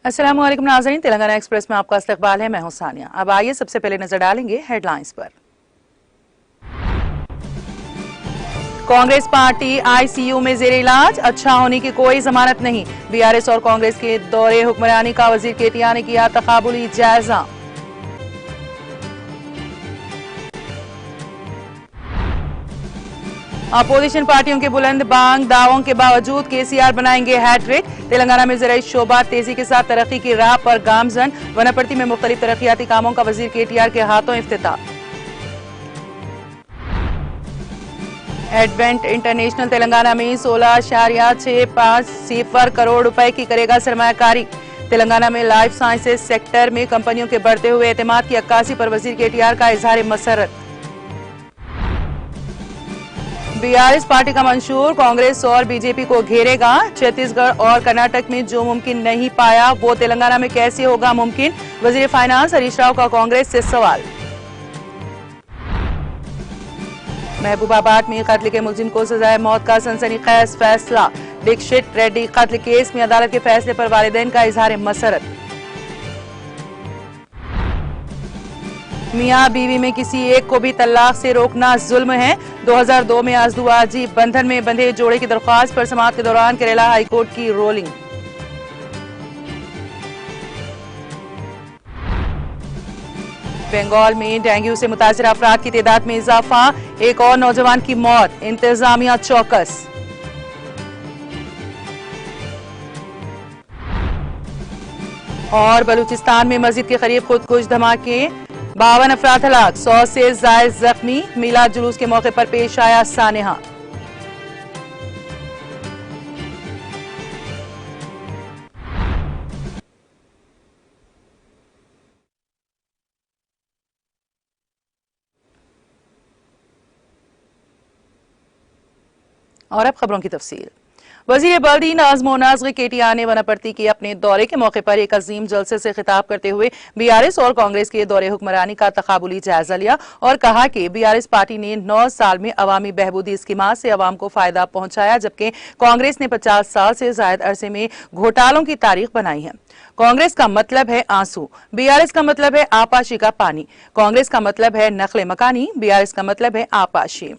अस्सलाम वालेकुम नाज़रीन, तेलंगाना एक्सप्रेस में आपका इस्तकबाल है। मैं हूं सानिया। अब आइए सबसे पहले नजर डालेंगे हेडलाइंस पर। कांग्रेस पार्टी आईसीयू में जेर इलाज, अच्छा होने की कोई जमानत नहीं। बीआरएस और कांग्रेस के दौरे हुक्मरानी का वजीर केटीआर ने किया तकाबुली जायजा। अपोजिशन पार्टियों के बुलंद बांग दावों के बावजूद केसीआर बनाएंगे हैट्रिक। तेलंगाना में ज़राई शोबा तेजी के साथ तरक्की की राह पर गामजन। वनापर्ती में मुख्तलिफ तरक्याती कामों का वजीर केटीआर के हाथों इफ्तिताह। एडवेंट इंटरनेशनल तेलंगाना में 16.65 करोड़ रुपए की करेगा सरमायाकारी। तेलंगाना में लाइफ साइंसेज सेक्टर में कंपनियों के बढ़ते हुए एतमाद की अक्कासी पर वजीर केटीआर का इजहार मसरत। बीआरएस पार्टी का मंशूर कांग्रेस और बीजेपी को घेरेगा। छत्तीसगढ़ और कर्नाटक में जो मुमकिन नहीं पाया वो तेलंगाना में कैसे होगा मुमकिन। वजीर फाइनेंस हरीश राव का कांग्रेस से सवाल। महबूबाबाद में कत्ल के मुलजिम को सजाए मौत का सनसनीखेज फैसला। दीक्षित रेड्डी कत्ल केस में अदालत के फैसले पर वालिदैन का इजहार मसरत। मियां बीवी में किसी एक को भी तलाक से रोकना जुल्म है। 2002 में आजदुआजी बंधन में बंधे जोड़े की दरख्वास्त पर समाअत के दौरान केरला हाईकोर्ट की रोलिंग। बंगाल में डेंगू से मुतासिर अफराद की तादाद में इजाफा, एक और नौजवान की मौत, इंतजामिया चौकस। और बलूचिस्तान में मस्जिद के करीब खुदकुश धमाके, 52 अफराद हलाक, 100 से जायद जख्मी। मिलाद जुलूस के मौके पर पेश आया सानेहा। और अब खबरों की तफसील। वजीर बल्दी नाज़्म व नाज़्र केटीआर ने वनापर्ती के अपने दौरे के मौके पर एक अजीम जलसे से खिताब करते हुए बीआरएस और कांग्रेस के दौरे हुक्मरानी का तकाबुली जायजा लिया और कहा कि बीआरएस पार्टी ने 9 साल में अवामी बहबूदी स्कीमात से अवाम को फायदा पहुंचाया, जबकि कांग्रेस ने 50 साल से जायद अरसे में घोटालों की तारीख बनाई है। कांग्रेस का मतलब है आंसू, बीआरएस का मतलब है आपाशी का पानी। कांग्रेस का मतलब है नखले मकानी, बीआरएस का मतलब है आपाशी।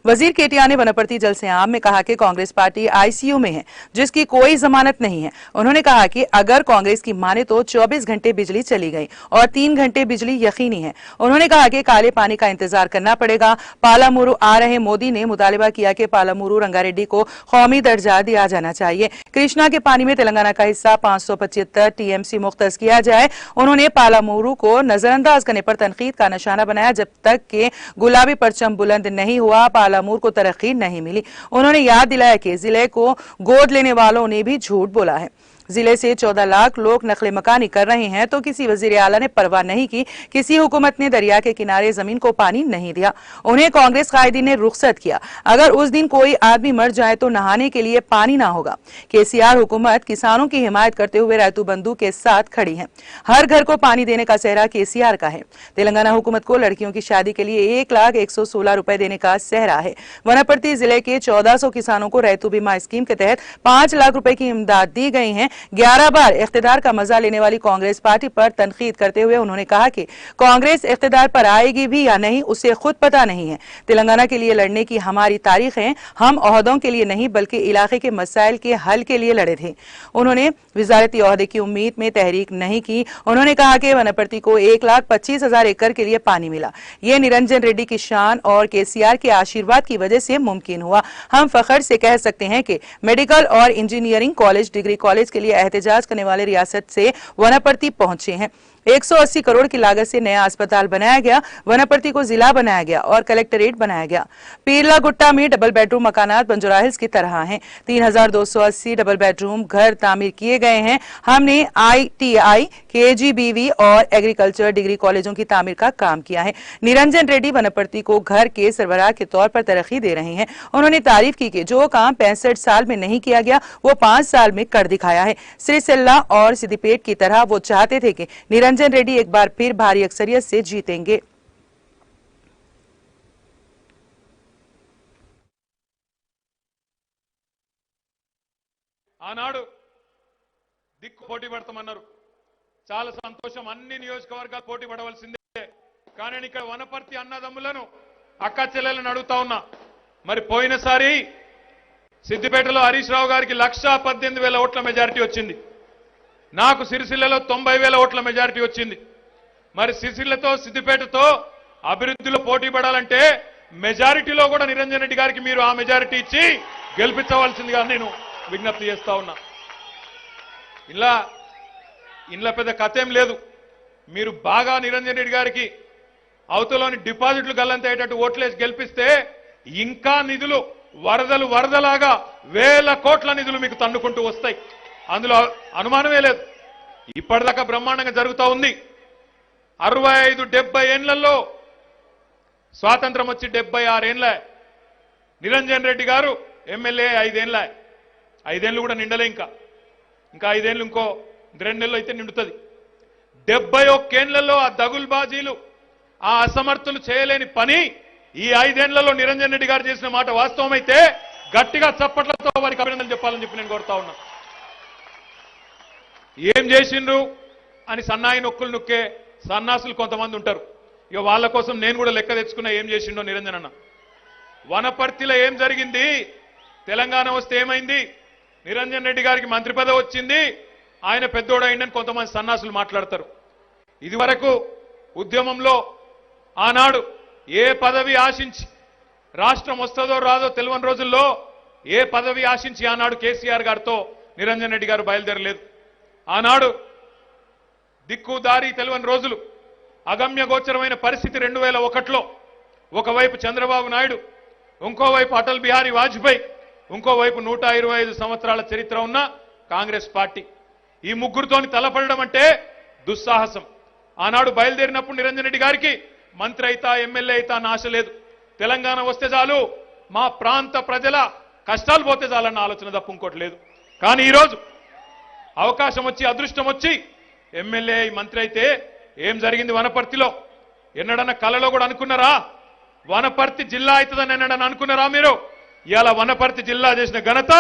वजीर केटीआर ने वनापर्ती जलसे आम में कहा कि कांग्रेस पार्टी आईसीयू में है, जिसकी कोई जमानत नहीं है। उन्होंने कहा कि अगर कांग्रेस की माने तो 24 घंटे बिजली चली गई और 3 घंटे बिजली यकीनी है। उन्होंने कहा कि काले पानी का इंतजार करना पड़ेगा। पालामुरू आ रहे मोदी ने मुतालबा किया कि पालामुरू रंगारेड्डी को कौमी दर्जा दिया जाना चाहिए। कृष्णा के पानी में तेलंगाना का हिस्सा 575 टीएमसी मुख्तस किया जाए। उन्होंने पालामुरू को नजरअंदाज करने पर तनकीद का निशाना बनाया। जब तक के गुलाबी परचम बुलंद नहीं हुआ, पालामूर को तरक्की नहीं मिली। उन्होंने याद दिलाया कि जिले को गोद लेने वालों ने भी झूठ बोला है। जिले से 14 लाख लोग नकले मकानी कर रहे हैं तो किसी वजीर आला ने परवाह नहीं की। किसी हुकूमत ने दरिया के किनारे जमीन को पानी नहीं दिया। उन्हें कांग्रेस कायदीन ने रुखसत किया। अगर उस दिन कोई आदमी मर जाए तो नहाने के लिए पानी ना होगा। केसीआर हुकूमत किसानों की हिमायत करते हुए रैतू बंधु के साथ खड़ी है। हर घर को पानी देने का सेहरा केसीआर का है। तेलंगाना हुकूमत को लड़कियों की शादी के लिए 1,116 रुपए देने का सेहरा है। वनापर्ती जिले के 1400 किसानों को रैतू बीमा स्कीम के तहत 5 लाख रुपए की इमदाद दी गई है। 11 बार इख्तिदार का मजा लेने वाली कांग्रेस पार्टी पर तनकीद करते हुए उन्होंने कहा कि कांग्रेस इख्तिदार पर आएगी भी या नहीं उसे खुद पता नहीं है। तेलंगाना के लिए लड़ने की हमारी तारीख है। हम ओहदों के लिए नहीं बल्कि इलाके के मसाइल के हल के लिए लड़े थे। उन्होंने वजारती ओहदे की उम्मीद में तहरीक नहीं की। उन्होंने कहा कि वनापर्ती को 1,25,000 एकड़ के लिए पानी मिला। ये निरंजन रेड्डी की शान और केसीआर के आशीर्वाद की वजह से मुमकिन हुआ। हम फख्र से कह सकते हैं कि मेडिकल और इंजीनियरिंग कॉलेज, डिग्री कॉलेज के लिए एहतजाज करने वाले रियासत से वनापर्ती पहुंचे हैं। 180 करोड़ की लागत से नया अस्पताल बनाया गया। वनापर्ती को जिला बनाया गया और कलेक्टरेट बनाया गया। पीरला गुट्टा में डबल बेडरूम मकानात बंजोरा हिल्स की तरह हैं। 3,280 डबल बेडरूम घर तामीर किए गए हैं। हमने आईटीआई, केजीबीवी और एग्रीकल्चर डिग्री कॉलेजों की तामीर का काम किया है। निरंजन रेड्डी वनापर्ती को घर के सरबराह के तौर पर तरक्की दे रहे हैं। उन्होंने तारीफ की कि जो काम 65 साल में नहीं किया गया वो 5 साल में कर दिखाया है। सिरिसिल्ला और सिद्दीपेट की तरह वो चाहते थे कि निरंजन रेड्डी एक बार फिर भारी अक्सरियत से जीतेंगे। ఆనాడు దిక్కు పోటీ పడతామన్నారు. చాలా సంతోషం. అన్ని నియోజకవర్గాలు పోటీ పడవలసిందే. కానీ నేను ఇక్కడ వనపర్తి అన్నదమ్ములను అక్క చెల్లెలను అడుగుతా ఉన్నా. మరి పోయినసారి సిద్దిపేటలో హరీష్ రావు గారికి 1,18,000 ఓట్ల మెజారిటీ వచ్చింది. నాకు సిరిసిల్లలో 90,000 ఓట్ల మెజారిటీ వచ్చింది. మరి సిరిసిల్లతో సిద్దిపేటతో అభివృద్ధిలో పోటీ పడాలంటే మెజారిటీలో కూడా నిరంజన్ రెడ్డి గారికి మీరు ఆ మెజారిటీ ఇచ్చి గెలిపించవలసిందిగా నేను విజ్ఞప్తి చేస్తా ఉన్నా. ఇలా పెద్ద కథేం లేదు. మీరు బాగా నిరంజన్ రెడ్డి గారికి అవతలోని డిపాజిట్లు గల్లంతయ్యేటట్టు ఓట్లేసి గెలిపిస్తే ఇంకా నిధులు వరదలాగా 1,000 కోట్ల నిధులు మీకు తన్నుకుంటూ వస్తాయి. అందులో అనుమానమే లేదు. ఇప్పటిదాకా బ్రహ్మాండంగా జరుగుతూ ఉంది. 65-70 ఏళ్లలో స్వాతంత్రం వచ్చి 76 ఏళ్ల నిరంజన్ రెడ్డి గారు ఎమ్మెల్యే 5 ఏళ్ల. 5 ఏళ్లు కూడా నిండలే. ఇంకా 5 ఏళ్లు ఇంకో 2 నెలలు అయితే నిండుతుంది. 71 ఏళ్లలో ఆ దగుల్బాజీలు ఆ అసమర్థులు చేయలేని పని ఈ 5 ఏళ్లలో నిరంజన్ రెడ్డి గారు చేసిన మాట వాస్తవమైతే గట్టిగా చప్పట్లతో వారికి అభినందనలు చెప్పాలని చెప్పి నేను కోరుతా ఉన్నా. ఏం చేసిండ్రు అని సన్నాయి నొక్కులు నొక్కే సన్నాసులు కొంతమంది ఉంటారు. ఇక వాళ్ళ కోసం నేను కూడా లెక్క తెచ్చుకున్నా ఏం చేసిండో నిరంజన్ అన్న. వనపర్తిలో ఏం జరిగింది, తెలంగాణ వస్తే ఏమైంది, నిరంజన్ రెడ్డి గారికి మంత్రి పదవి వచ్చింది, ఆయన పెద్దోడైందని కొంతమంది సన్నాసులు మాట్లాడతారు. ఇదివరకు ఉద్యమంలో ఆనాడు ఏ పదవి ఆశించి రాష్ట్రం వస్తుందో రాదో తెలియని రోజుల్లో ఏ పదవి ఆశించి ఆనాడు కేసీఆర్ గారితో నిరంజన్ రెడ్డి గారు బయలుదేరలేదు. ఆనాడు దిక్కు దారి తెలియని రోజులు, అగమ్య గోచరమైన పరిస్థితి 2001లో ఒకవైపు చంద్రబాబు నాయుడు, ఇంకోవైపు అటల్ బిహారీ వాజ్పేయి, ఇంకోవైపు 125 సంవత్సరాల చరిత్ర ఉన్న కాంగ్రెస్ పార్టీ. ఈ ముగ్గురుతోని తలపడడం అంటే దుస్సాహసం. ఆనాడు బయలుదేరినప్పుడు నిరంజన్ రెడ్డి గారికి మంత్రి అయితా ఎమ్మెల్యే అయితా అన్న ఆశ లేదు. తెలంగాణ వస్తే చాలు, మా ప్రాంత ప్రజల కష్టాలు పోతే చాలన్న ఆలోచన తప్ప ఇంకోటి లేదు. కానీ ఈరోజు అవకాశం వచ్చి అదృష్టం వచ్చి ఎమ్మెల్యే మంత్రి అయితే ఏం జరిగింది వనపర్తిలో? ఎన్నడన్నా కలలో కూడా అనుకున్నారా వనపర్తి జిల్లా అవుతుందని ఎన్నడన్నా అనుకున్నారా మీరు? ఇవాళ వనపర్తి జిల్లా చేసిన ఘనత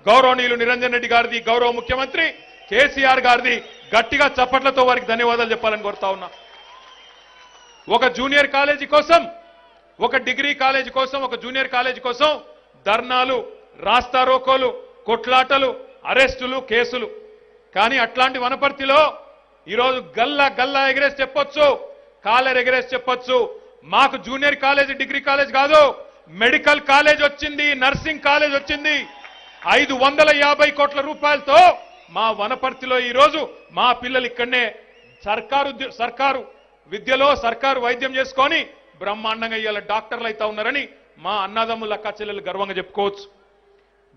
గౌరవనీయులు నిరంజన్ రెడ్డి గారిది, గౌరవ ముఖ్యమంత్రి కేసీఆర్ గారిది. గట్టిగా చప్పట్లతో వారికి ధన్యవాదాలు చెప్పాలని కోరుతా ఉన్నా. ఒక జూనియర్ కాలేజీ కోసం, ఒక డిగ్రీ కాలేజీ కోసం, ఒక జూనియర్ కాలేజీ కోసం ధర్నాలు, రాస్తారోకోలు, కొట్లాటలు, అరెస్టులు, కేసులు. కానీ అట్లాంటి వనపర్తిలో ఈరోజు గల్లా ఎగరేసి చెప్పొచ్చు, కాలర్ ఎగరేసి చెప్పొచ్చు, మాకు జూనియర్ కాలేజీ డిగ్రీ కాలేజ్ కాదు, మెడికల్ కాలేజ్ వచ్చింది, నర్సింగ్ కాలేజ్ వచ్చింది. 550 కోట్ల రూపాయలతో మా వనపర్తిలో ఈరోజు మా పిల్లలు ఇక్కడనే సర్కారు విద్యలో సర్కారు వైద్యం చేసుకొని బ్రహ్మాండంగా ఇవాళ డాక్టర్లు అయితే ఉన్నారని మా అన్నదమ్ముల అక్క చెల్లెలు గర్వంగా చెప్పుకోవచ్చు.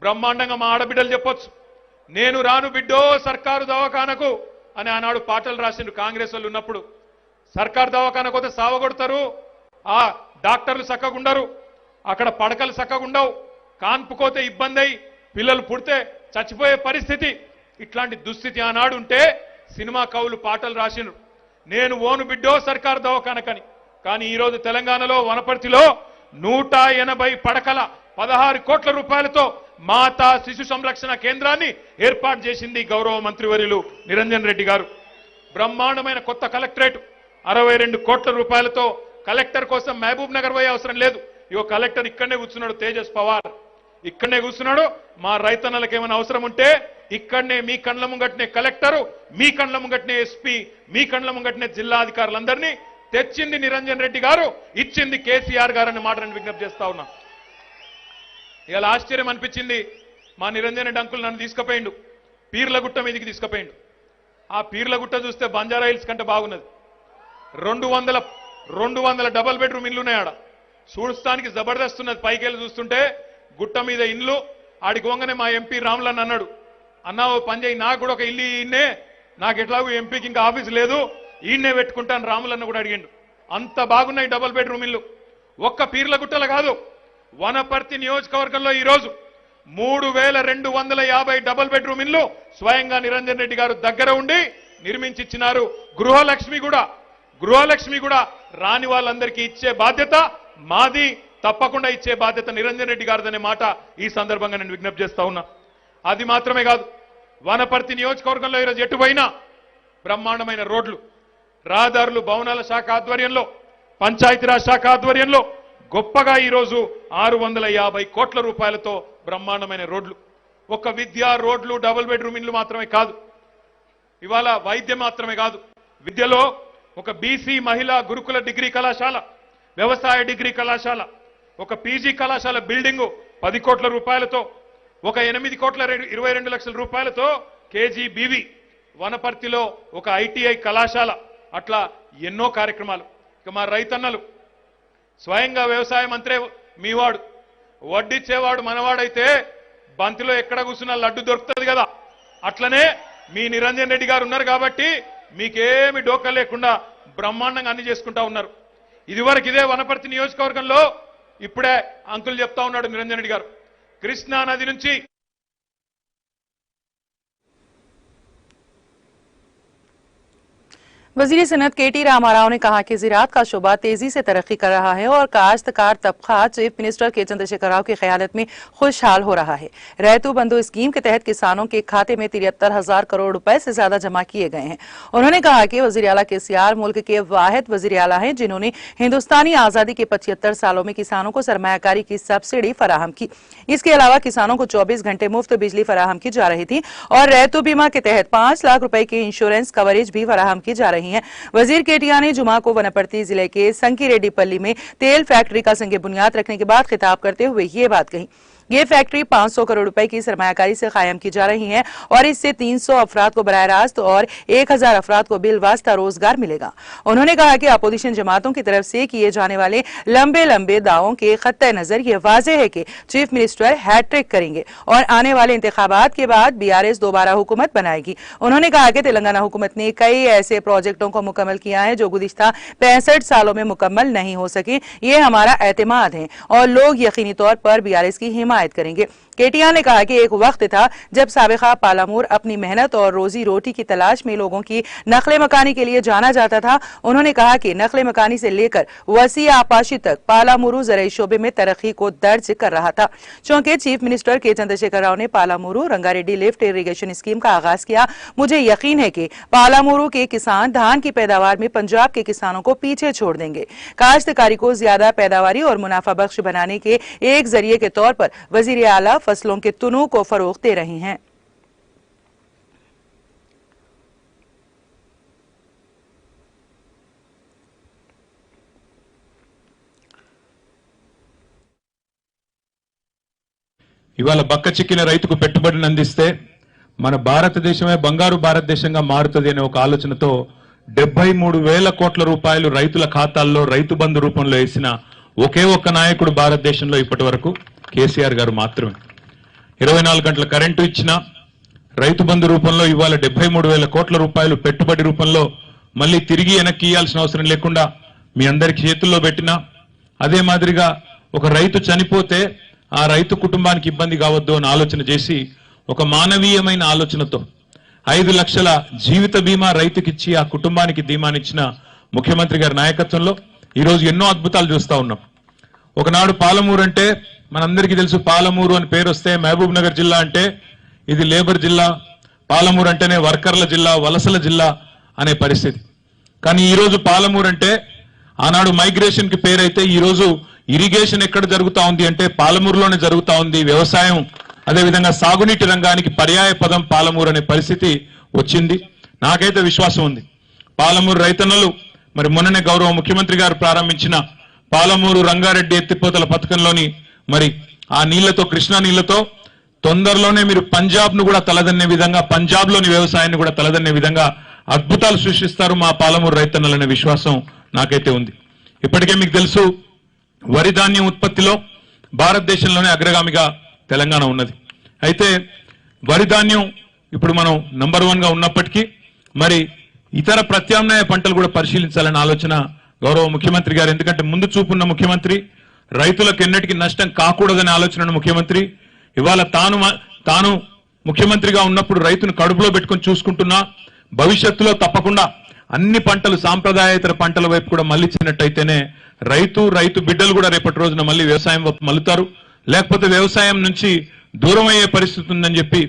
బ్రహ్మాండంగా మా ఆడబిడ్డలు చెప్పొచ్చు, నేను రాను బిడ్డో సర్కారు దవాఖానకు అని ఆనాడు పాటలు రాసిండ్రు కాంగ్రెస్ వాళ్ళు ఉన్నప్పుడు. సర్కారు దవాఖానకు పోతే సావగొడతారు, ఆ డాక్టర్లు చక్కగుండరు, అక్కడ పడకలు చక్కగుండవు, కాన్పుకోతే ఇబ్బంది అయి పిల్లలు పుడితే చచ్చిపోయే పరిస్థితి. ఇట్లాంటి దుస్థితి ఆనాడు ఉంటే సినిమా కవులు పాటలు రాసిండ్రు, నేను ఓను బిడ్డో సర్కారు దవాఖానకని. కానీ ఈరోజు తెలంగాణలో వనపర్తిలో 180 పడకల 16 కోట్ల రూపాయలతో మాతా శిశు సంరక్షణ కేంద్రాన్ని ఏర్పాటు చేసింది గౌరవ మంత్రివర్యులు నిరంజన్ రెడ్డి గారు. బ్రహ్మాండమైన కొత్త కలెక్టరేట్ 62 కోట్ల రూపాయలతో. కలెక్టర్ కోసం మహబూబ్ నగర్ పోయే అవసరం లేదు. ఇగో కలెక్టర్ ఇక్కడనే కూర్చున్నాడు, తేజస్ పవార్ ఇక్కడనే కూర్చున్నాడు. మా రైతన్నలకు ఏమైనా అవసరం ఉంటే ఇక్కడనే మీ కండ్ల ముంగట్నే కలెక్టరు, మీ కండ్ల ముంగట్నే ఎస్పీ, మీ కండ్ల ముంగట్నే జిల్లా అధికారులందరినీ తెచ్చింది నిరంజన్ రెడ్డి గారు, ఇచ్చింది కేసీఆర్ గారు అనే మాటను విజ్ఞప్తి చేస్తా ఉన్నా. ఇవాళ ఆశ్చర్యం అనిపించింది, మా నిరంజన్ రెడ్డి అంకుల్ నన్ను తీసుకుపోయిండు, పీర్లగుట్ట మీదికి తీసుకుపోయిండు. ఆ పీర్లగుట్ట చూస్తే బంజారా హిల్స్ కంటే బాగున్నది. 200 డబల్ బెడ్రూమ్ ఇల్లు ఉన్నాయి ఆడ. చూడటానికి జబర్దస్త్ ఉన్నది. పైకెళ్ళి చూస్తుంటే గుట్ట మీద ఇల్లు. ఆడికి వంగనే మా ఎంపీ రాములన్న అన్నాడు, అన్నా ఓ పని చేయి, నాకు కూడా ఒక ఇల్లు ఈయన్నే, నాకు ఎట్లాగో ఎంపీకి ఇంకా ఆఫీస్ లేదు, ఈయన్నే పెట్టుకుంటాను రాములన్న కూడా అడిగిండు. అంత బాగున్నాయి డబల్ బెడ్రూమ్ ఇల్లు. ఒక్క పీర్లగుట్టలో కాదు, వనపర్తి నియోజకవర్గంలో ఈరోజు 3250 డబల్ బెడ్రూమ్ ఇల్లు స్వయంగా నిరంజన్ రెడ్డి గారు దగ్గర ఉండి నిర్మించిచ్చినారు. గృహలక్ష్మి కూడా రాని వాళ్ళందరికీ ఇచ్చే బాధ్యత మాది, తప్పకుండా ఇచ్చే బాధ్యత నిరంజన్ రెడ్డి గారిదనే మాట ఈ సందర్భంగా నేను విజ్ఞప్తి చేస్తా ఉన్నా. అది మాత్రమే కాదు, వనపర్తి నియోజకవర్గంలో ఈరోజు ఎటు పోయినా బ్రహ్మాండమైన రోడ్లు, రహదారులు, భవనాల శాఖ ఆధ్వర్యంలో, పంచాయతీరాజ్ శాఖ ఆధ్వర్యంలో గొప్పగా ఈరోజు 650 కోట్ల రూపాయలతో బ్రహ్మాండమైన రోడ్లు. ఒక విద్య, రోడ్లు, డబుల్ బెడ్రూమ్ ఇండ్లు మాత్రమే కాదు, ఇవాళ వైద్యం మాత్రమే కాదు, విద్యలో ఒక బీసీ మహిళా గురుకుల డిగ్రీ కళాశాల, వ్యవసాయ డిగ్రీ కళాశాల, ఒక పీజీ కళాశాల బిల్డింగు 10 కోట్ల రూపాయలతో, ఒక 8 కోట్ల 22 లక్షల రూపాయలతో కేజీబీవీ, వనపర్తిలో ఒక ఐటీఐ కళాశాల, అట్లా ఎన్నో కార్యక్రమాలు. ఇక మా రైతన్నలు స్వయంగా వ్యవసాయ మంత్రే మీవాడు, వడ్డిచ్చేవాడు మనవాడైతే బంతిలో ఎక్కడ కూర్చున్నా లడ్డు దొరుకుతుంది కదా, అట్లనే మీ నిరంజన్ రెడ్డి గారు ఉన్నారు కాబట్టి మీకేమి డోకా లేకుండా బ్రహ్మాండంగా అన్ని చేసుకుంటా ఉన్నారు. ఇదివరకు ఇదే వనపర్తి నియోజకవర్గంలో ఇప్పుడే అంకుల్ చెప్తా ఉన్నాడు నిరంజన్ రెడ్డి గారు, కృష్ణా నది నుంచి वजीर सनत केटी रामाराव ने कहा कि ज़राअत का शोबा तेजी से तरक्की कर रहा है और काश्तकार तबका चीफ मिनिस्टर के चंद्रशेखर राव की क़यादत में खुशहाल हो रहा है। रैतु बंधु स्कीम के तहत किसानों के खाते में 73,000 करोड़ रुपए से ज्यादा जमा किए गए हैं। उन्होंने कहा कि वज़ीर आला केसीआर मुल्क के वाहिद वज़ीर आला हैं जिन्होंने हिंदुस्तानी आजादी के 75 सालों में किसानों को सरमायाकारी की सब्सिडी फराहम की। इसके अलावा किसानों को 24 घंटे मुफ्त बिजली फराहम की जा रही थी और रैतु बीमा के तहत 5 लाख रुपए की इंश्योरेंस कवरेज भी फराहम की जा रही है। वजीर केटीआर ने जुमा को वनपर्ती जिले के संकीरेड्डीपल्ली में तेल फैक्ट्री का संग बुनियाद रखने के बाद खिताब करते हुए ये बात कही। ये फैक्ट्री 500 करोड़ रुपए की सरमायाकारी से कायम की जा रही है और इससे 300 अफराद को बराह रास्त और 1000 अफराद को बिलवास्ता रोजगार मिलेगा। उन्होंने कहा कि अपोजिशन जमातों की तरफ से किए जाने वाले लंबे लंबे दावों के खत्ते नजर ये वाज़ेह है कि चीफ मिनिस्टर हैट्रिक करेंगे और आने वाले इंतखाबात के बाद बीआरएस दोबारा हुकूमत बनाएगी। उन्होंने कहा कि तेलंगाना हुकूमत ने कई ऐसे प्रोजेक्टों को मुकम्मल किया है जो गुज़िश्ता 65 सालों में मुकम्मल नहीं हो सके। ये हमारा एतमाद है और लोग यकीनी तौर पर बीआरएस की हिमायत करेंगे। केटीआर ने कहा कि एक वक्त था जब साबिका पालामूर अपनी मेहनत और रोजी रोटी की तलाश में लोगों की नकले मकानी के लिए जाना जाता था। उन्होंने कहा कि नकले मकानी से लेकर वसी आपाशी तक पालामुरू ज़राई शोबे में तरक्की को दर्ज कर रहा था। चूंकि चीफ मिनिस्टर के चंद्रशेखर राव ने पालामुरू रंगारेड्डी लिफ्ट इरिगेशन स्कीम का आगाज किया, मुझे यकीन है कि पालामुरू के किसान धान की पैदावार में पंजाब के किसानों को पीछे छोड़ देंगे। काश्तकारी को ज्यादा पैदावारी और मुनाफा बख्श बनाने के एक जरिए के तौर पर वजीर आला फसलों के तुनू को फरोग दे रही हैं। ఇవాళ బక్క చిక్కిన రైతుకు పెట్టుబడిని అందిస్తే మన భారతదేశమే బంగారు భారతదేశంగా మారుతుంది అనే ఒక ఆలోచనతో 73,000 కోట్ల రూపాయలు రైతుల ఖాతాల్లో రైతు బంధు రూపంలో వేసిన ఒకే ఒక్క నాయకుడు భారతదేశంలో ఇప్పటి వరకు కేసీఆర్ గారు మాత్రమే. 24 గంటల కరెంటు ఇచ్చిన రైతు బంధు రూపంలో ఇవాళ 73,000 కోట్ల రూపాయలు పెట్టుబడి రూపంలో మళ్ళీ తిరిగి వెనక్కి ఇయ్యాల్సిన అవసరం లేకుండా మీ అందరి చేతుల్లో పెట్టినా, అదే మాదిరిగా ఒక రైతు చనిపోతే ఆ రైతు కుటుంబానికి ఇబ్బంది కావద్దు అని ఆలోచన చేసి ఒక మానవీయమైన ఆలోచనతో 5 లక్షల జీవిత బీమా రైతుకిచ్చి ఆ కుటుంబానికి ధీమానిచ్చిన ముఖ్యమంత్రి గారి నాయకత్వంలో ఈరోజు ఎన్నో అద్భుతాలు చూస్తా ఉన్నాం. ఒకనాడు పాలమూరు అంటే మనందరికీ తెలుసు, పాలమూరు అని పేరు వస్తే మహబూబ్ నగర్ జిల్లా అంటే ఇది లేబర్ జిల్లా, పాలమూరు అంటేనే వర్కర్ల జిల్లా, వలసల జిల్లా అనే పరిస్థితి. కానీ ఈరోజు పాలమూరు అంటే ఆనాడు మైగ్రేషన్ కి పేరైతే ఈరోజు ఇరిగేషన్ ఎక్కడ జరుగుతా ఉంది అంటే పాలమూరులోనే జరుగుతా ఉంది. వ్యవసాయం అదేవిధంగా సాగునీటి రంగానికి పర్యాయ పదం పాలమూరు అనే పరిస్థితి వచ్చింది. నాకైతే విశ్వాసం ఉంది పాలమూరు రైతన్నలు మరి మొన్ననే గౌరవ ముఖ్యమంత్రి గారు ప్రారంభించిన పాలమూరు రంగారెడ్డి ఎత్తిపోతల పథకంలోని మరి ఆ నీళ్లతో, కృష్ణా నీళ్లతో తొందరలోనే మీరు పంజాబ్ ను కూడా తలదన్నే విధంగా, పంజాబ్ లోని వ్యవసాయాన్ని కూడా తలదన్నే విధంగా అద్భుతాలు సృష్టిస్తారు మా పాలమూరు రైతన్నలనే విశ్వాసం నాకైతే ఉంది. ఇప్పటికే మీకు తెలుసు వరి ధాన్యం ఉత్పత్తిలో భారతదేశంలోనే అగ్రగామిగా తెలంగాణ ఉన్నది. అయితే వరి ధాన్యం ఇప్పుడు మనం నంబర్ 1 గా ఉన్నప్పటికీ మరి ఇతర ప్రత్యామ్నాయ పంటలు కూడా పరిశీలించాలనే ఆలోచన గౌరవ ముఖ్యమంత్రి గారు, ఎందుకంటే ముందు చూపున్న ముఖ్యమంత్రి, రైతులకు ఎన్నటికీ నష్టం కాకూడదనే ఆలోచన ముఖ్యమంత్రి. ఇవాళ తాను ముఖ్యమంత్రిగా ఉన్నప్పుడు రైతును కడుపులో పెట్టుకొని చూసుకుంటున్నా, భవిష్యత్తులో తప్పకుండా అన్ని పంటలు సాంప్రదాయేతర పంటల వైపు కూడా మళ్లించినట్టయితేనే రైతు బిడ్డలు కూడా రేపటి రోజున మళ్ళీ వ్యవసాయం వైపు మల్లుతారు, లేకపోతే వ్యవసాయం నుంచి దూరం అయ్యే పరిస్థితి ఉందని చెప్పి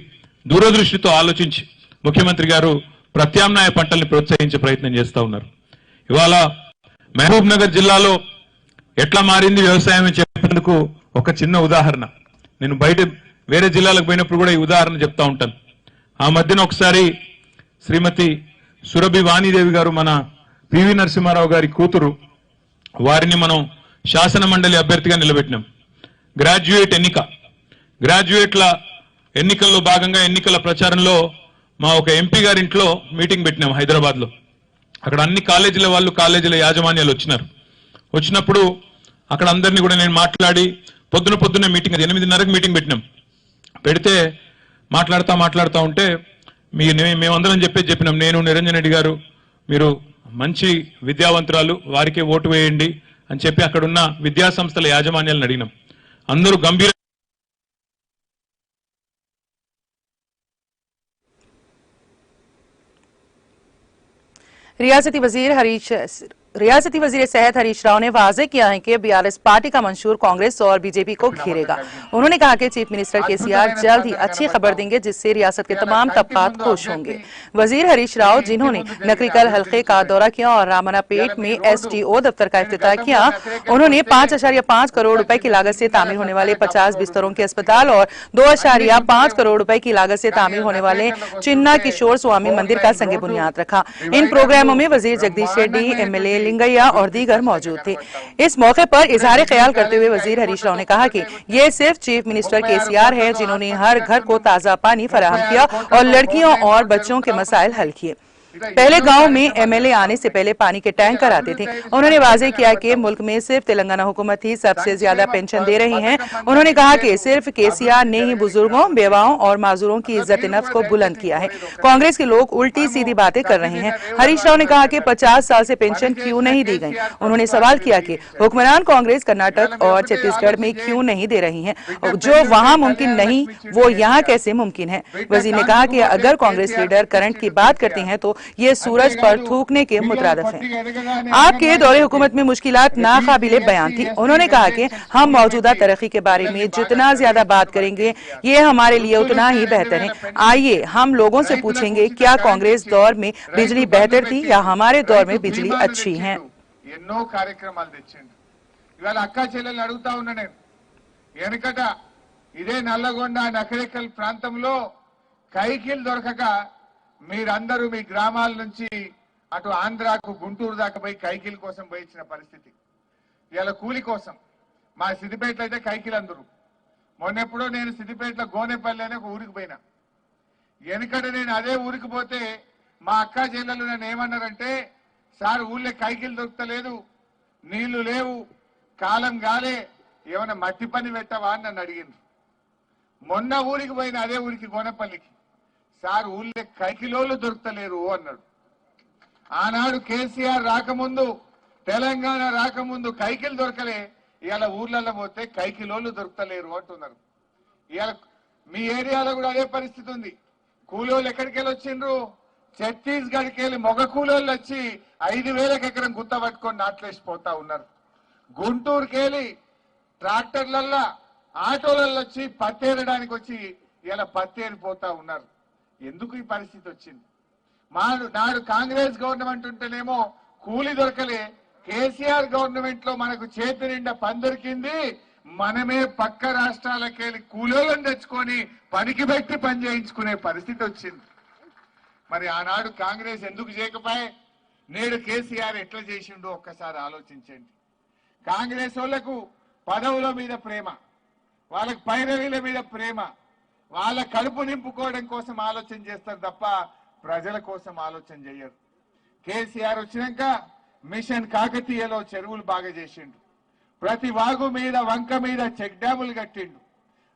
దూరదృష్టితో ఆలోచించి ముఖ్యమంత్రి గారు ప్రత్యామ్నాయ పంటల్ని ప్రోత్సహించే ప్రయత్నం చేస్తా ఉన్నారు. ఇవాళ మహబూబ్ నగర్ జిల్లాలో ఎట్లా మారింది వ్యవసాయం అని చెప్పేందుకు ఒక చిన్న ఉదాహరణ. నేను బయట వేరే జిల్లాలకు పోయినప్పుడు కూడా ఈ ఉదాహరణ చెప్తా ఉంటాను. ఆ మధ్యన ఒకసారి శ్రీమతి సురభి వాణిదేవి గారు, మన పివి నరసింహారావు గారి కూతురు, వారిని మనం శాసన మండలి అభ్యర్థిగా నిలబెట్టినాం. గ్రాడ్యుయేట్ల ఎన్నికల్లో భాగంగా ఎన్నికల ప్రచారంలో మా ఒక ఎంపీ గారి ఇంట్లో మీటింగ్ పెట్టినాం హైదరాబాద్ లో. అక్కడ అన్ని కాలేజీల వాళ్ళు, కాలేజీల యాజమాన్యాలు వచ్చినప్పుడు అక్కడ అందరినీ కూడా నేను మాట్లాడి పొద్దున్నే మీటింగ్, 8:30కి మీటింగ్ పెడితే మాట్లాడుతా ఉంటే మేమందరం చెప్పినాం, నేను నిరంజన్ రెడ్డి గారు మీరు మంచి విద్యావంతురాలు, వారికే ఓటు వేయండి అని చెప్పి అక్కడున్న విద్యా సంస్థల యాజమాన్యాలను అడిగినాం. అందరూ గంభీర रियासती वजीर सेहत हरीश राव ने वाजे किया है कि बीआरएस पार्टी का मंशूर कांग्रेस और बीजेपी को घेरेगा। उन्होंने कहा कि चीफ मिनिस्टर केसीआर जल्द ही अच्छी खबर देंगे जिससे रियासत के तमाम तबकात खुश होंगे। वजीर हरीश राव, जिन्होंने नकरीकल हल्के का दौरा किया और रामनापेट में एसटीओ दफ्तर का इफ्तिताह किया, उन्होंने 5.5 करोड़ रुपए की लागत से तामीर होने वाले 50 बिस्तरों के अस्पताल और 2.5 करोड़ रुपए की लागत से तामीर होने वाले चिन्ना किशोर स्वामी मंदिर का संगे बुनियाद रखा। इन प्रोग्रामों में वजीर जगदीश रेड्डी, एमएलए लिंगैया और दीगर मौजूद थे। इस मौके पर इजहार ख्याल करते हुए वजीर हरीश राव ने कहा कि ये सिर्फ चीफ मिनिस्टर केसीआर है जिन्होंने हर घर को ताजा पानी फराहम किया और लड़कियों और बच्चों के मसाइल हल किए। पहले गांव में एमएलए आने से पहले पानी के टैंकर आते थे। उन्होंने वाजे किया कि मुल्क में सिर्फ तेलंगाना हुकूमत ही सबसे ज्यादा पेंशन दे रही है। उन्होंने कहा कि सिर्फ केसीआर ने ही बुजुर्गों, बेवाओं और माजूरों की इज्जत नफ्स को बुलंद किया है। कांग्रेस के लोग उल्टी सीधी बातें कर रहे हैं। हरीश राव ने कहा कि 50 साल से पेंशन क्यों नहीं दी गई। उन्होंने सवाल किया कि हुक्मरान कांग्रेस कर्नाटक और छत्तीसगढ़ में क्यों नहीं दे रही है, जो वहां मुमकिन नहीं वो यहाँ कैसे मुमकिन है। वजीर ने कहा कि अगर कांग्रेस लीडर करंट की बात करते हैं तो ये सूरज पर थूकने के मुतरादिफ है। आपके दौरे हुकूमत में मुश्किलात नाकाबिले बयान थी। उन्होंने कहा कि हम मौजूदा तरक्की के बारे में जितना ज्यादा बात करेंगे ये हमारे लिए उतना ही बेहतर है। आइए हम लोगों से पूछेंगे, क्या कांग्रेस दौर में बिजली बेहतर थी या हमारे दौर में बिजली अच्छी है। ఎన్నో కార్యక్రమాలు తెచ్చిండు. ఇవాళ అక్క చెల్లెల్ని అడుగుతా ఉన్నా నేను, వెనకట ఇదే నల్లగొండ నకరేకల్ ప్రాంతంలో కైకిల్ దొరకక మీరందరూ మీ గ్రామాల నుంచి అటు ఆంధ్రాకు, గుంటూరు దాకా పోయి కైకిల్ కోసం పోయించిన పరిస్థితి. ఇవాళ కూలి కోసం మా సిద్దిపేటలో అయితే కైకిల్ అందరూ. మొన్నెప్పుడో నేను సిద్దిపేటలో గోనెపల్లి అనే ఒక ఊరికి పోయినా. వెనకట నేను అదే ఊరికి పోతే మా అక్క చెల్లెలు నన్ను ఏమన్నారంటే, సార్ ఊళ్ళో కైకిల్ దొరకలేదు, నీళ్లు లేవు, కాలం గాలే, ఏమైనా మట్టి పని పెట్టవా అని నన్ను అడిగింది. మొన్న ఊరికి పోయిన అదే ఊరికి గోనెపల్లికి, సార్ ఊళ్ళో కైకిలోళ్ళు దొరుకుతలేరు అన్నాడు. ఆనాడు కేసీఆర్ రాకముందు, తెలంగాణ రాకముందు కైకిలు దొరకలే, ఇవాళ ఊర్లలో పోతే కైకిలోళ్ళు దొరుకుతలేరు అంటున్నారు. ఇవాళ మీ ఏరియాలో కూడా అదే పరిస్థితి ఉంది. కూలోళ్ళు ఎక్కడికి వెళ్ళి వచ్చిండ్రు? ఛత్తీస్గఢ్కి వెళ్ళి మొగ కూలోళ్ళు వచ్చి 5,000 ఎకరం గుత్త పట్టుకొని నాట్లేసిపోతా ఉన్నారు. గుంటూరుకి వెళ్ళి ట్రాక్టర్లల్లా, ఆటోలలో వచ్చి పత్తేరడానికి వచ్చి ఇలా పత్తేరిపోతా ఉన్నారు. ఎందుకు ఈ పరిస్థితి వచ్చింది? నాడు కాంగ్రెస్ గవర్నమెంట్ ఉంటేనేమో కూలి దొరకలే, కేసీఆర్ గవర్నమెంట్ లో మనకు చేతి నిండా పని దొరికింది, మనమే పక్క రాష్ట్రాలకు వెళ్ళి కూలీలను తెచ్చుకొని పనికి పెట్టి పని చేయించుకునే పరిస్థితి వచ్చింది. మరి ఆనాడు కాంగ్రెస్ ఎందుకు చేయకపోయే, నేడు కేసీఆర్ ఎట్లా చేసిండో ఒక్కసారి ఆలోచించండి. కాంగ్రెస్ వాళ్లకు పదవుల మీద ప్రేమ, వాళ్ళకు పైరవీల మీద ప్రేమ, వాళ్ళ కడుపు నింపుకోవడం కోసం ఆలోచన చేస్తారు తప్ప ప్రజల కోసం ఆలోచన చేయరు. కేసీఆర్ వచ్చినాక మిషన్ కాకతీయలో చెరువులు బాగా చేసిండు, ప్రతి వాగు మీద, వంక మీద చెక్ డ్యాములు కట్టిండు,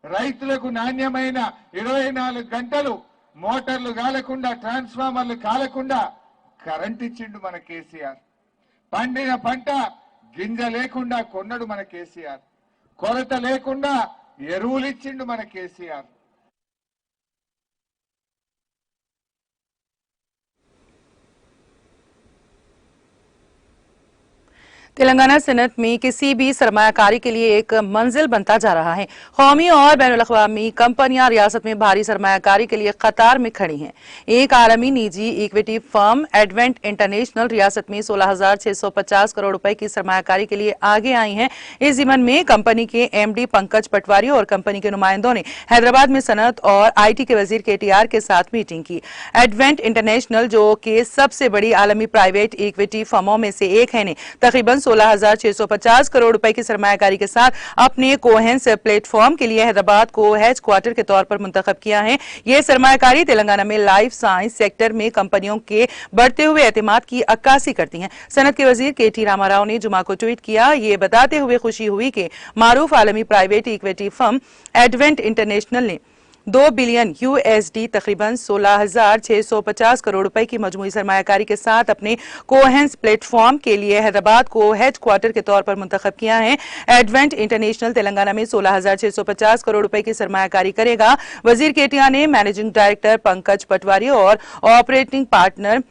రైతులకు నాణ్యమైన 24 గంటలు మోటార్లు కాలకుండా, ట్రాన్స్ఫార్మర్లు కాలకుండా కరెంట్ ఇచ్చిండు మన కేసీఆర్. పండిన పంట గింజ లేకుండా కొన్నడు మన కేసీఆర్. కొరత లేకుండా ఎరువులు ఇచ్చిండు మన కేసీఆర్. तेलंगाना सनत में किसी भी सरमायाकारी के लिए एक मंजिल बनता जा रहा है। कौमी और बैनुल-अक़वामी कंपनियां रियासत में भारी सरमायाकारी के लिए कतार में खड़ी हैं। एक आलमी निजी इक्विटी फर्म एडवेंट इंटरनेशनल रियासत में 16,650 करोड़ रुपए की सरमायाकारी के लिए आगे आई है। इस ज़िमन में कंपनी के एमडी पंकज पटवारी और कंपनी के नुमाइंदों ने हैदराबाद में सनत और आईटी के वजीर केटीआर के साथ मीटिंग की। एडवेंट इंटरनेशनल, जो कि सबसे बड़ी आलमी प्राइवेट इक्विटी फर्मों में से एक है, ने तकरीबन 16,650 करोड़ रुपए की सरमायाकारी के साथ अपने कोहेंस प्लेटफॉर्म के लिए हैदराबाद को हेड क्वार्टर के तौर पर मुंतखब किया है। यह सरमायाकारी तेलंगाना में लाइफ साइंस सेक्टर में कंपनियों के बढ़ते हुए एतमाद की अक्कासी करती है। सनत के वजीर केटी रामाराव ने जुमा को ट्वीट किया, ये बताते हुए खुशी हुई कि मारूफ आलमी private equity firm advent international ने 2 बिलियन यूएसडी तकरीबन 16,650 करोड़ रुपए की मजमूई सरमायाकारी के साथ अपने कोहेंस प्लेटफॉर्म के लिए हैदराबाद को हेड क्वार्टर के तौर पर मुंतखब किया है। एडवेंट इंटरनेशनल तेलंगाना में 16,650 करोड़ रुपए की सरमायाकारी करेगा। वजीर केटीआर ने मैनेजिंग डायरेक्टर पंकज पटवारी और ऑपरेटिंग पार्टनर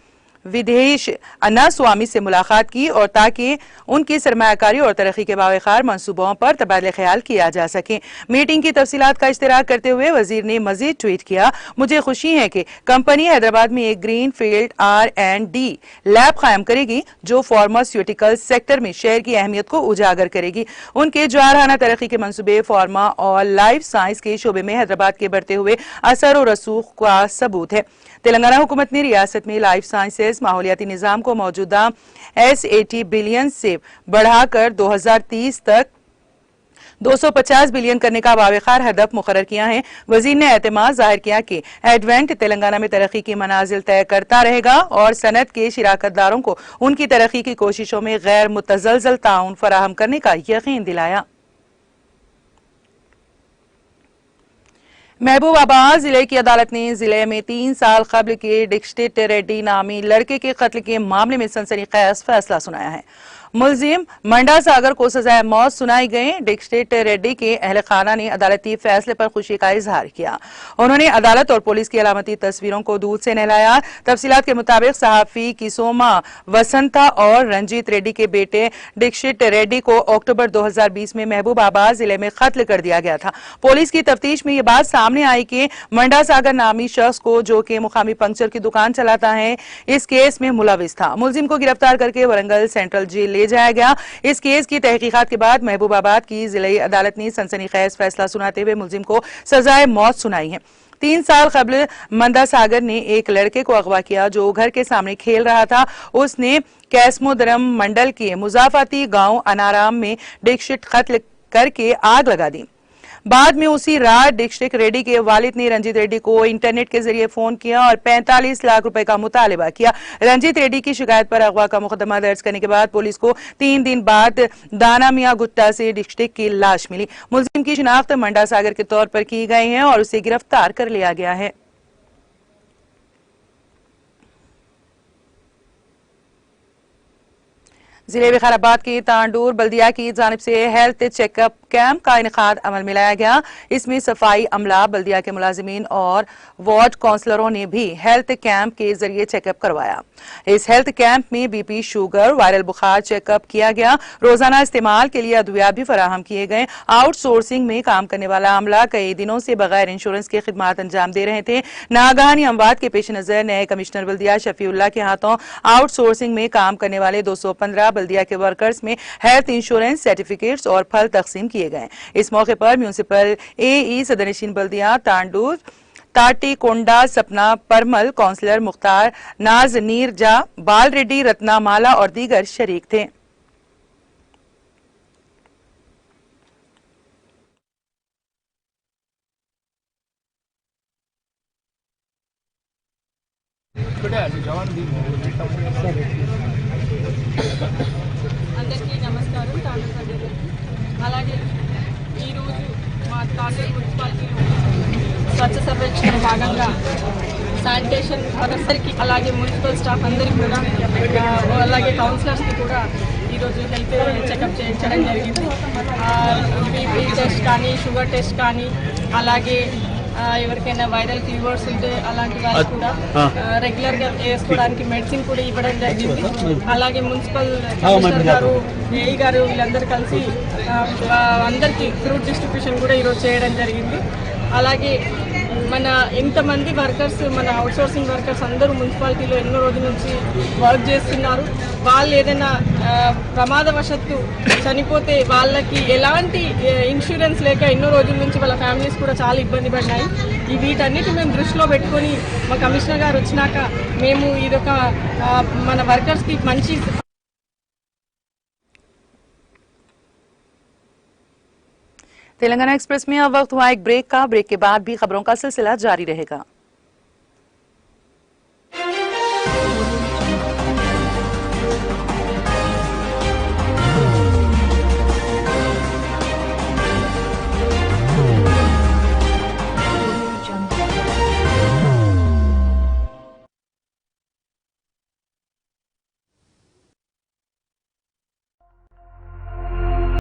विदेश अन्ना स्वामी से मुलाकात की और ताकि उनकी सरमायाकारी और तरक्की के बावखार मंसूबों पर तबादला ख्याल किया जा सके। मीटिंग की तफसीलात का इश्तिराक करते हुए वजीर ने मजीद ट्वीट किया, मुझे खुशी है कि कंपनी हैदराबाद में एक ग्रीन फील्ड R&D लैब कायम करेगी जो फार्मास्यूटिकल सेक्टर में शहर की अहमियत को उजागर करेगी। उनके जारहाना तरक्की के मंसूबे फार्मा और लाइफ साइंस के शोबे में हैदराबाद के बढ़ते हुए असर और रसूख का सबूत है। तेलंगाना हुकूमत ने रियासत में लाइफ साइंसेज माहौलियाती निजाम को मौजूदा S80 बिलियन से बढ़ाकर 2030 तक 250 बिलियन करने का बावखार हदफ मुकर्रर किया है। वजीर ने एतमाद जाहिर किया कि एडवेंट तेलंगाना में तरक्की की मनाजिल तय करता रहेगा और सनत के शिराकतदारों को उनकी तरक्की की कोशिशों में गैर मुतज़लज़ल ताउन फराहम करने का यकीन दिलाया। महबूबाबाद जिले की अदालत ने जिले में 3 साल कबल के डिक्सटिट रेड्डी नामी लड़के के कत्ल के मामले में सनसनीखेज फैसला सुनाया है। मुलजिम मंडा सागर को सजाए मौत सुनाई गई। डिक्सटिट रेड्डी के अहल खाना ने अदालती फैसले पर खुशी का इजहार किया। उन्होंने अदालत और पुलिस की अलामती तस्वीरों को दूध से नहलाया। तफसीलात के मुताबिक सहाफी किसोमा वसंता और रंजीत रेड्डी के बेटे डिक्सटिट रेड्डी को अक्टूबर 2020 में महबूबाबाद जिले में कत्ल कर दिया गया था। पुलिस की तफ्तीश में यह बात सामने आई कि मंडा सागर नामी शख्स को, जो कि मुकामी पंक्चर की दुकान चलाता है, इस केस में मुलविस था। मुलजिम को गिरफ्तार करके वरंगल सेंट्रल जेल ले जाया गया। इस केस की तहकीकात के बाद महबूबाबाद की जिला अदालत ने सनसनीखेज फैसला सुनाते हुए मुलजिम को सजाए मौत सुनाई है। 3 साल कबल मंदा सागर ने एक लड़के को अगवा किया जो घर के सामने खेल रहा था। उसने कैसमोदरम मंडल के मुजाफाती गांव अनाराम में डिक्सटिट कत्ल करके आग लगा दी। बाद में उसी रात डिक्सटिट रेड्डी के वालिद ने रंजीत रेड्डी को इंटरनेट के जरिए फोन किया और 45 लाख रुपए का मुतालिबा किया। रंजीत रेड्डी की शिकायत पर अगवा का मुकदमा दर्ज करने के बाद पुलिस को 3 दिन बाद दाना मियां गुट्टा से डिक्सटिट की लाश मिली। मुलजिम की शिनाख्त मंडा सागर के तौर पर की गई है और उसे गिरफ्तार कर लिया गया है। जिले विकाराबाद की तांडूर बल्दिया की जानिब से हेल्थ चेकअप कैंप का इनेकाद अमल में लाया गया। इसमें सफाई अमला, बल्दिया के मुलाजिमीन और वार्ड काउंसलरों ने भी हेल्थ कैंप के जरिए चेकअप करवाया। इस हेल्थ कैंप में बीपी, शुगर, वायरल बुखार चेकअप किया गया। रोजाना इस्तेमाल के लिए अद्वियात भी फराहम किए गए। आउटसोर्सिंग में काम करने वाला अमला कई दिनों से बगैर इंश्योरेंस के खिदमात अंजाम दे रहे थे। नागहानी अमवात के पेश नजर नए कमिश्नर बल्दिया शफीउल्लाह के हाथों आउटसोर्सिंग में काम करने वाले 215 बल्दिया के वर्कर्स में हेल्थ इंश्योरेंस सर्टिफिकेट्स और फल तकसीम किए गए। इस मौके पर म्यूनिसिपल AE सदरनशीन बल्दिया तांडूर ताटी कोंडा सपना परमल, काउंसलर मुख्तार नाज नीरजा, बाल रेड्डी, रत्ना माला और दीगर शरीक थे। అందరికీ నమస్కారం. తాండూరు ప్రజలకు అలాగే ఈరోజు మా తాండూరు మున్సిపాలిటీలో స్వచ్ఛ సర్వేక్షణ భాగంగా శానిటేషన్ అందరికీ అలాగే మున్సిపల్ స్టాఫ్ అందరికీ కూడా అలాగే కౌన్సిలర్స్కి కూడా ఈరోజు హెల్త్ చెకప్ చేయించడం జరిగింది. బీపీ టెస్ట్ కానీ, షుగర్ టెస్ట్ కానీ, అలాగే ఎవరికైనా వైరల్ ఫీవర్స్ ఉంటే అలాంటి వాళ్ళకి కూడా రెగ్యులర్ గా వేసుకోవడానికి మెడిసిన్ కూడా ఇవ్వడం జరిగింది. అలాగే మున్సిపల్ కమిషనర్ గారు, ఏఈ గారు వీళ్ళందరూ కలిసి అందరికీ ఫ్రూట్ డిస్ట్రిబ్యూషన్ కూడా ఈరోజు చేయడం జరిగింది. అలాగే మన ఇంతమంది వర్కర్స్, మన అవుట్సోర్సింగ్ వర్కర్స్ అందరూ మున్సిపాలిటీలో ఎన్నో రోజుల నుంచి వర్క్ చేస్తున్నారు. వాళ్ళు ఏదైనా ప్రమాదవశత్తు చనిపోతే వాళ్ళకి ఎలాంటి ఇన్సూరెన్స్ లేక ఎన్నో రోజుల నుంచి వాళ్ళ ఫ్యామిలీస్ కూడా చాలా ఇబ్బంది పడినాయి. వీటన్నిటి మేము దృష్టిలో పెట్టుకొని మా కమిషనర్ గారు వచ్చినాక మేము ఇదొక మన వర్కర్స్కి మంచి तेलंगाना एक्सप्रेस में अब वक्त हुआ एक ब्रेक का। ब्रेक के बाद भी खबरों का सिलसिला जारी रहेगा।